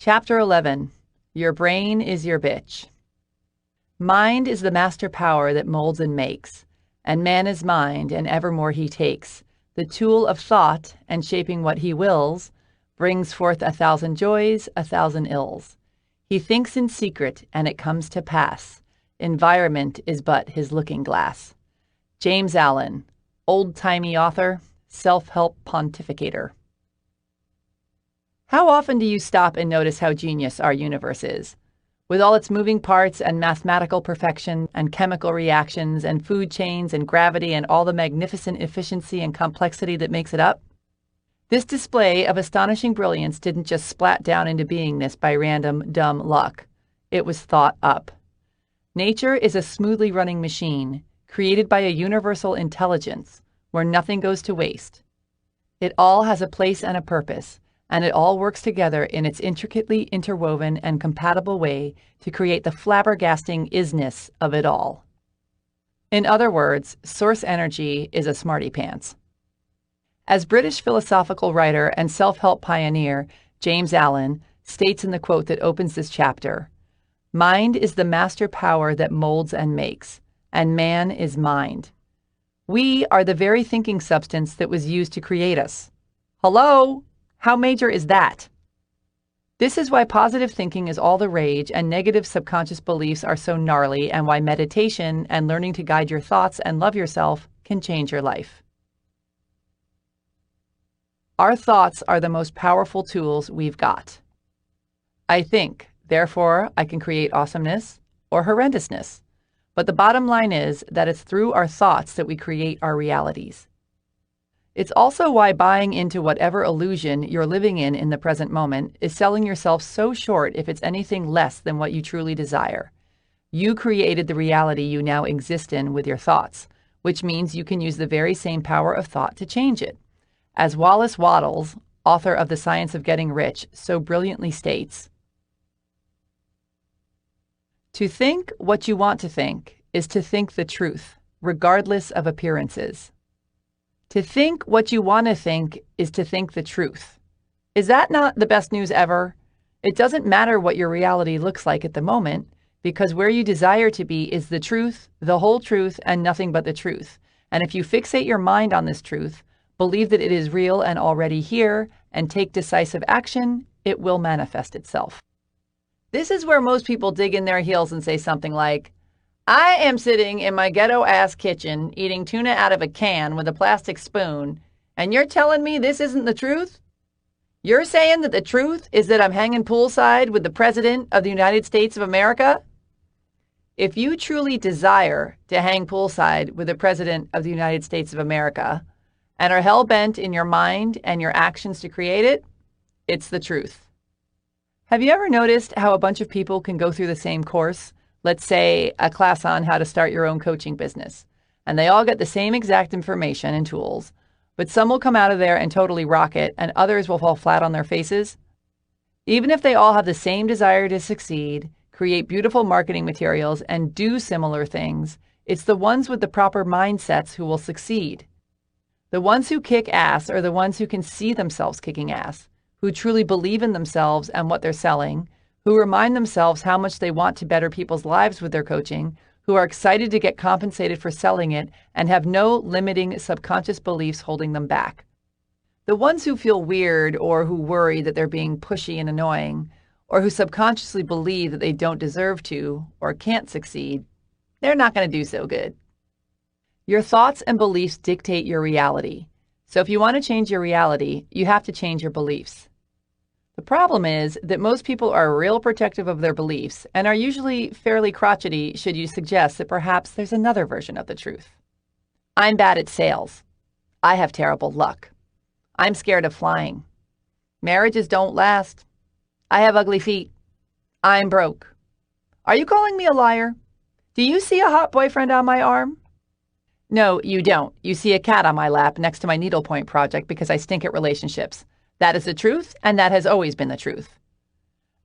Chapter 11. Your brain is your bitch. Mind is the master power that molds and makes, and man is mind, and evermore he takes. The tool of thought, and shaping what he wills, brings forth 1,000 joys, 1,000 ills. He thinks in secret, and it comes to pass. Environment is but his looking glass. James Allen, old-timey author, self-help pontificator. How often do you stop and notice how genius our universe is? With all its moving parts and mathematical perfection and chemical reactions and food chains and gravity and all the magnificent efficiency and complexity that makes it up? This display of astonishing brilliance didn't just splat down into beingness by random, dumb luck. It was thought up. Nature is a smoothly running machine, created by a universal intelligence, where nothing goes to waste. It all has a place and a purpose, and it all works together in its intricately interwoven and compatible way to create the flabbergasting isness of it all. In other words, source energy is a smarty pants. As British philosophical writer and self-help pioneer James Allen states in the quote that opens this chapter, "Mind is the master power that molds and makes, and man is mind. We are the very thinking substance that was used to create us." Hello? How major is that? This is why positive thinking is all the rage and negative subconscious beliefs are so gnarly, and why meditation and learning to guide your thoughts and love yourself can change your life. Our thoughts are the most powerful tools we've got. I think, therefore I can create awesomeness or horrendousness. But the bottom line is that it's through our thoughts that we create our realities. It's also why buying into whatever illusion you're living in the present moment is selling yourself so short if it's anything less than what you truly desire. You created the reality you now exist in with your thoughts, which means you can use the very same power of thought to change it. As Wallace Wattles, author of The Science of Getting Rich, so brilliantly states, "To think what you want to think is to think the truth, regardless of appearances. To think what you want to think is to think the truth." Is that not the best news ever? It doesn't matter what your reality looks like at the moment, because where you desire to be is the truth, the whole truth, and nothing but the truth. And if you fixate your mind on this truth, believe that it is real and already here, and take decisive action, it will manifest itself. This is where most people dig in their heels and say something like, "I am sitting in my ghetto-ass kitchen eating tuna out of a can with a plastic spoon, and you're telling me this isn't the truth? You're saying that the truth is that I'm hanging poolside with the President of the United States of America?" If you truly desire to hang poolside with the President of the United States of America and are hell-bent in your mind and your actions to create it, it's the truth. Have you ever noticed how a bunch of people can go through the same course? Let's say a class on how to start your own coaching business, and they all get the same exact information and tools, but some will come out of there and totally rock it, and others will fall flat on their faces. Even if they all have the same desire to succeed, create beautiful marketing materials, and do similar things, it's the ones with the proper mindsets who will succeed. The ones who kick ass are the ones who can see themselves kicking ass, who truly believe in themselves and what they're selling, who remind themselves how much they want to better people's lives with their coaching, who are excited to get compensated for selling it, and have no limiting subconscious beliefs holding them back. The ones who feel weird or who worry that they're being pushy and annoying, or who subconsciously believe that they don't deserve to or can't succeed, they're not going to do so good. Your thoughts and beliefs dictate your reality. So if you want to change your reality, you have to change your beliefs. The problem is that most people are real protective of their beliefs and are usually fairly crotchety should you suggest that perhaps there's another version of the truth. I'm bad at sales. I have terrible luck. I'm scared of flying. Marriages don't last. I have ugly feet. I'm broke. Are you calling me a liar? Do you see a hot boyfriend on my arm? No, you don't. You see a cat on my lap next to my needlepoint project because I stink at relationships. That is the truth, and that has always been the truth.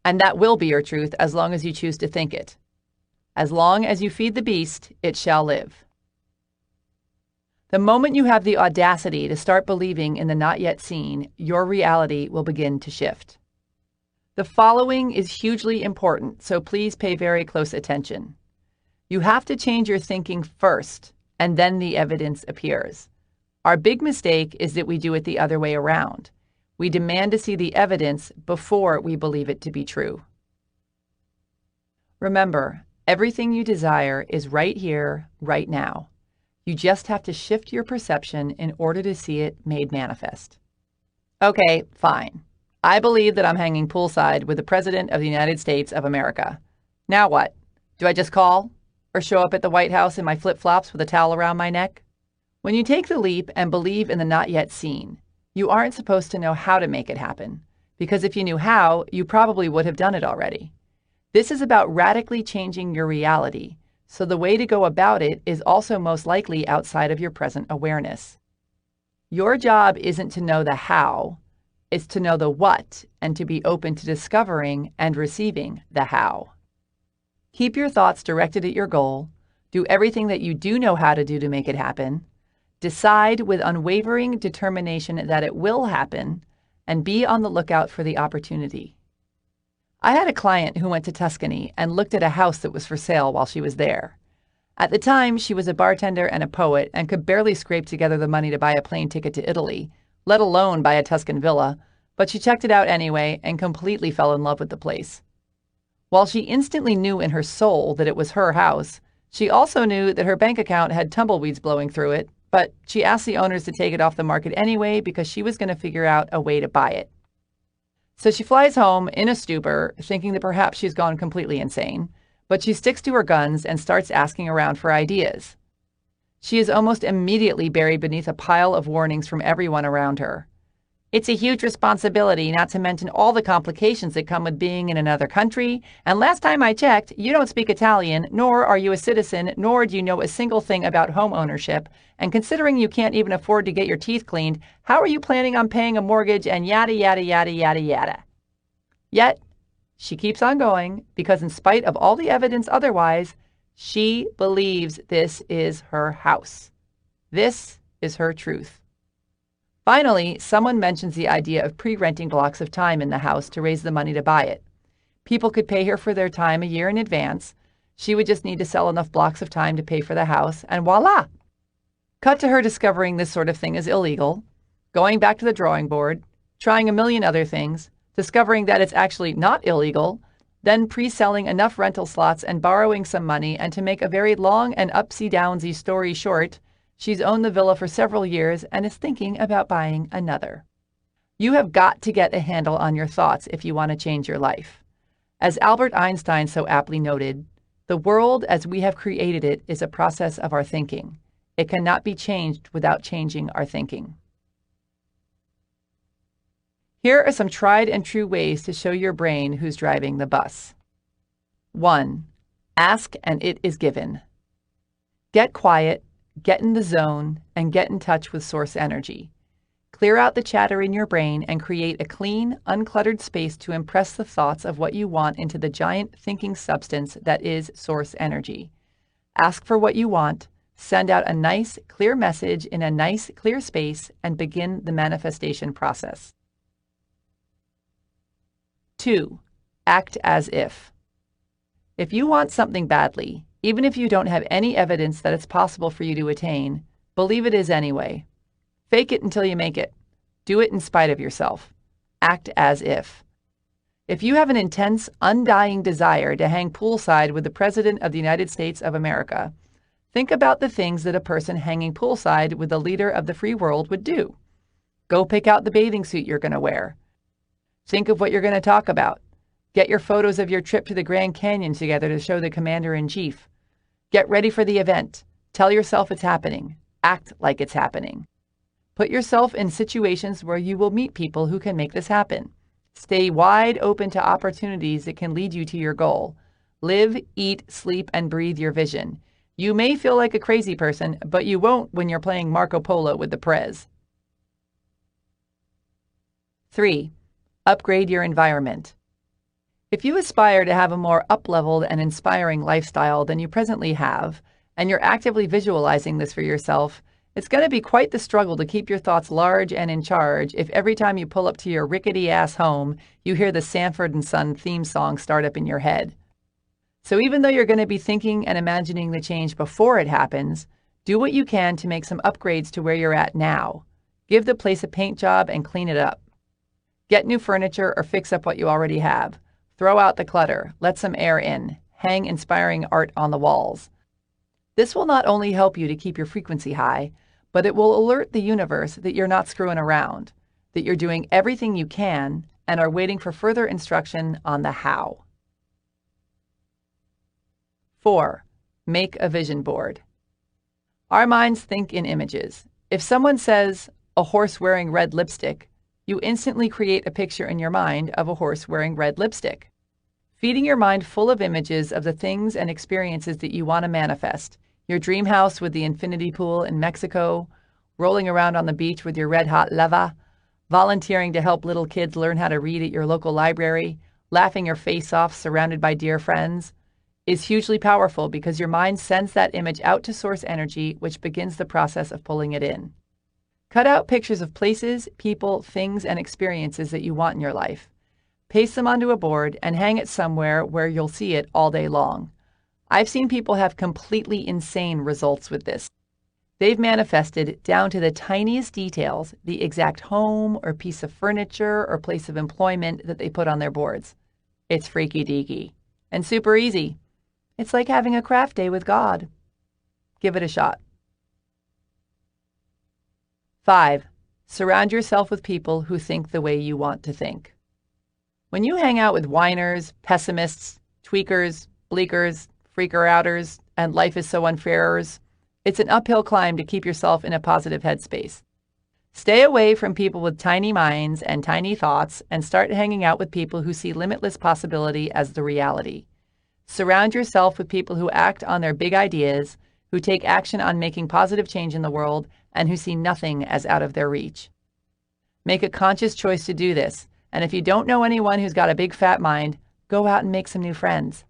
And that will be your truth as long as you choose to think it. As long as you feed the beast, it shall live. The moment you have the audacity to start believing in the not yet seen, your reality will begin to shift. The following is hugely important, so please pay very close attention. You have to change your thinking first, and then the evidence appears. Our big mistake is that we do it the other way around. We demand to see the evidence before we believe it to be true. Remember, everything you desire is right here, right now. You just have to shift your perception in order to see it made manifest. Okay, fine. I believe that I'm hanging poolside with the President of the United States of America. Now what? Do I just call? Or show up at the White House in my flip-flops with a towel around my neck? When you take the leap and believe in the not yet seen, you aren't supposed to know how to make it happen, because if you knew how, you probably would have done it already. This is about radically changing your reality, so the way to go about it is also most likely outside of your present awareness. Your job isn't to know the how, it's to know the what and to be open to discovering and receiving the how. Keep your thoughts directed at your goal, do everything that you do know how to do to make it happen, decide with unwavering determination that it will happen, and be on the lookout for the opportunity. I had a client who went to Tuscany and looked at a house that was for sale while she was there. At the time, she was a bartender and a poet and could barely scrape together the money to buy a plane ticket to Italy, let alone buy a Tuscan villa, but she checked it out anyway and completely fell in love with the place. While she instantly knew in her soul that it was her house, she also knew that her bank account had tumbleweeds blowing through it, but she asked the owners to take it off the market anyway because she was going to figure out a way to buy it. So she flies home in a stupor, thinking that perhaps she's gone completely insane, but she sticks to her guns and starts asking around for ideas. She is almost immediately buried beneath a pile of warnings from everyone around her. It's a huge responsibility, not to mention all the complications that come with being in another country. And last time I checked, you don't speak Italian, nor are you a citizen, nor do you know a single thing about home ownership. And considering you can't even afford to get your teeth cleaned, how are you planning on paying a mortgage and yada, yada, yada, yada, yada? Yet, she keeps on going because in spite of all the evidence otherwise, she believes this is her house. This is her truth. Finally, someone mentions the idea of pre-renting blocks of time in the house to raise the money to buy it. People could pay her for their time a year in advance. She would just need to sell enough blocks of time to pay for the house, and voila! Cut to her discovering this sort of thing is illegal, going back to the drawing board, trying a million other things, discovering that it's actually not illegal, then pre-selling enough rental slots and borrowing some money, and to make a very long and upsy-downsy story short, she's owned the villa for several years and is thinking about buying another. You have got to get a handle on your thoughts if you want to change your life. As Albert Einstein so aptly noted, the world as we have created it is a process of our thinking. It cannot be changed without changing our thinking. Here are some tried and true ways to show your brain who's driving the bus. 1. Ask and it is given. Get quiet, get in the zone, and get in touch with source energy. Clear out the chatter in your brain and create a clean, uncluttered space to impress the thoughts of what you want into the giant thinking substance that is source energy. Ask for what you want, send out a nice, clear message in a nice, clear space, and begin the manifestation process. 2. Act as if. If you want something badly, even if you don't have any evidence that it's possible for you to attain, believe it is anyway. Fake it until you make it. Do it in spite of yourself. Act as if. If you have an intense, undying desire to hang poolside with the President of the United States of America, think about the things that a person hanging poolside with the leader of the free world would do. Go pick out the bathing suit you're going to wear. Think of what you're going to talk about. Get your photos of your trip to the Grand Canyon together to show the commander-in-chief. Get ready for the event. Tell yourself it's happening. Act like it's happening. Put yourself in situations where you will meet people who can make this happen. Stay wide open to opportunities that can lead you to your goal. Live, eat, sleep, and breathe your vision. You may feel like a crazy person, but you won't when you're playing Marco Polo with the Prez. 3. Upgrade your environment. If you aspire to have a more up-leveled and inspiring lifestyle than you presently have, and you're actively visualizing this for yourself, It's going to be quite the struggle to keep your thoughts large and in charge if every time you pull up to your rickety-ass home, you hear the Sanford and Son theme song start up in your head. So even though you're going to be thinking and imagining the change before it happens, do what you can to make some upgrades to where you're at now. Give the place a paint job and clean it up. Get new furniture or fix up what you already have. Throw out the clutter, let some air in, hang inspiring art on the walls. This will not only help you to keep your frequency high, but it will alert the universe that you're not screwing around, that you're doing everything you can and are waiting for further instruction on the how. 4. Make a vision board. Our minds think in images. If someone says, a horse wearing red lipstick, you instantly create a picture in your mind of a horse wearing red lipstick. Feeding your mind full of images of the things and experiences that you want to manifest. Your dream house with the infinity pool in Mexico, rolling around on the beach with your red-hot lava, volunteering to help little kids learn how to read at your local library, laughing your face off surrounded by dear friends, is hugely powerful because your mind sends that image out to source energy, which begins the process of pulling it in. Cut out pictures of places, people, things, and experiences that you want in your life. Paste them onto a board and hang it somewhere where you'll see it all day long. I've seen people have completely insane results with this. They've manifested down to the tiniest details the exact home or piece of furniture or place of employment that they put on their boards. It's freaky deaky and super easy. It's like having a craft day with God. Give it a shot. 5. Surround yourself with people who think the way you want to think. When you hang out with whiners, pessimists, tweakers, bleakers, freaker-outers, and life is so unfairers, it's an uphill climb to keep yourself in a positive headspace. Stay away from people with tiny minds and tiny thoughts and start hanging out with people who see limitless possibility as the reality. Surround yourself with people who act on their big ideas, who take action on making positive change in the world, and who see nothing as out of their reach. Make a conscious choice to do this, and if you don't know anyone who's got a big fat mind, go out and make some new friends.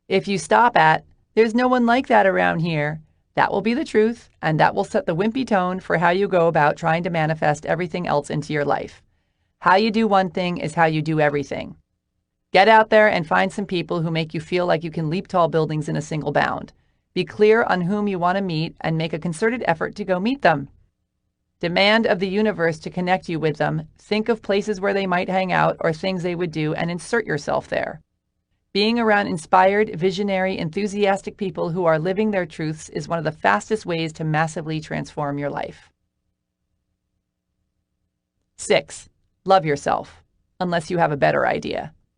If you stop at, there's no one like that around here, that will be the truth, and that will set the wimpy tone for how you go about trying to manifest everything else into your life. How you do one thing is how you do everything. Get out there and find some people who make you feel like you can leap tall buildings in a single bound. Be clear on whom you want to meet and make a concerted effort to go meet them. Demand of the universe to connect you with them. Think of places where they might hang out or things they would do and insert yourself there. Being around inspired, visionary, enthusiastic people who are living their truths is one of the fastest ways to massively transform your life. 6. Love yourself, unless you have a better idea.